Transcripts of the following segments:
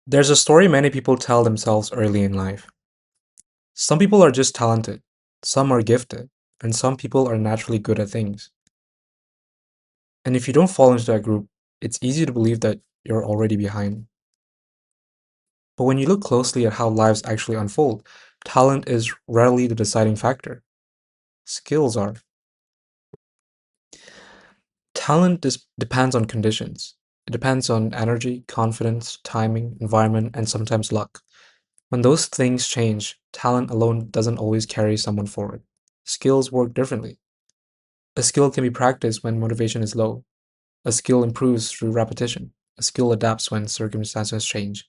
There's a story many people tell themselves early in life. Some people are just talented, some are gifted, and some people are naturally good at things. And if you don't fall into that group, it's easy to believe that you're already behind. But when you look closely at how lives actually unfold, talent is rarely the deciding factor. Skills are. Depends on conditions. It depends on energy, confidence, timing, environment, and sometimes luck. When those things change, talent alone doesn't always carry someone forward. Skills work differently. A skill can be practiced when motivation is low. A skill improves through repetition. A skill adapts when circumstances change.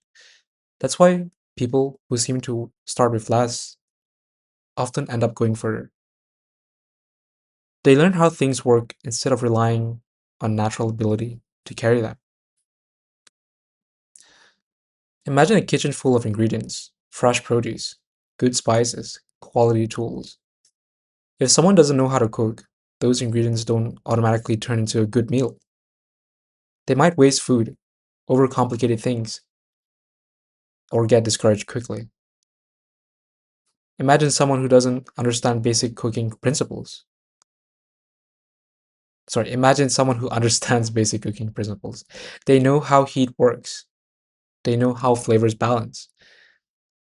That's why people who seem to start with less often end up going further. They learn how things work instead of relying on natural ability to carry them. Imagine a kitchen full of ingredients, fresh produce, good spices, quality tools. If someone doesn't know how to cook, those ingredients don't automatically turn into a good meal. They might waste food, overcomplicate things, or get discouraged quickly. Imagine someone who doesn't understand basic cooking principles. Sorry, imagine someone who understands basic cooking principles. They know how heat works. They know how flavors balance.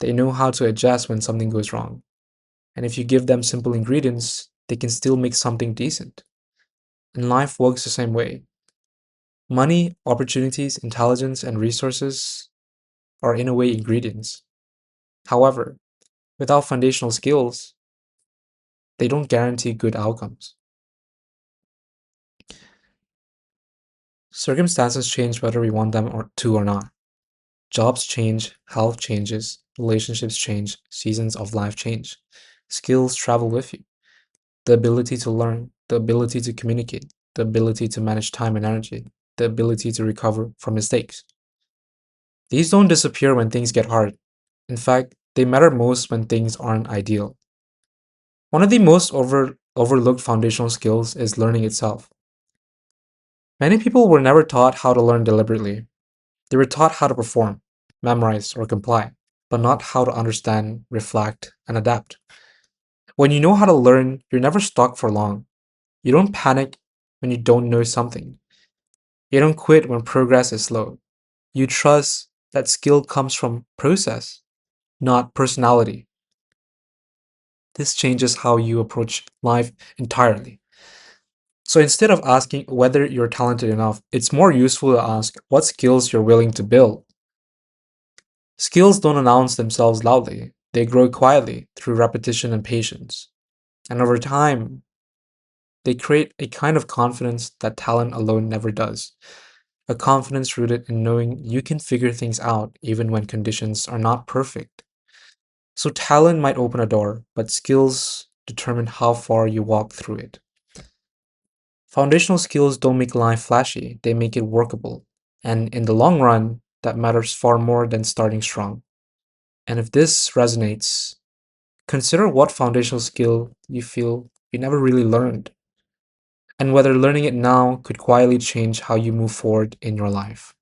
They know how to adjust when something goes wrong. And if you give them simple ingredients, they can still make something decent. And life works the same way. Money, opportunities, intelligence, and resources are in a way ingredients. However, without foundational skills, they don't guarantee good outcomes. Circumstances change whether we want them or not. Jobs change, health changes, relationships change, seasons of life change. Skills travel with you. The ability to learn, the ability to communicate, the ability to manage time and energy, the ability to recover from mistakes. These don't disappear when things get hard. In fact, they matter most when things aren't ideal. One of the most overlooked foundational skills is learning itself. Many people were never taught how to learn deliberately. They were taught how to perform, memorize, or comply, but not how to understand, reflect, and adapt. When you know how to learn, you're never stuck for long. You don't panic when you don't know something. You don't quit when progress is slow. You trust that skill comes from process, not personality. This changes how you approach life entirely. So instead of asking whether you're talented enough, it's more useful to ask what skills you're willing to build. Skills don't announce themselves loudly, they grow quietly through repetition and patience. And over time, they create a kind of confidence that talent alone never does. A confidence rooted in knowing you can figure things out even when conditions are not perfect. So talent might open a door, but skills determine how far you walk through it. Foundational skills don't make life flashy, they make it workable. And in the long run, that matters far more than starting strong. And if this resonates, consider what foundational skill you feel you never really learned, and whether learning it now could quietly change how you move forward in your life.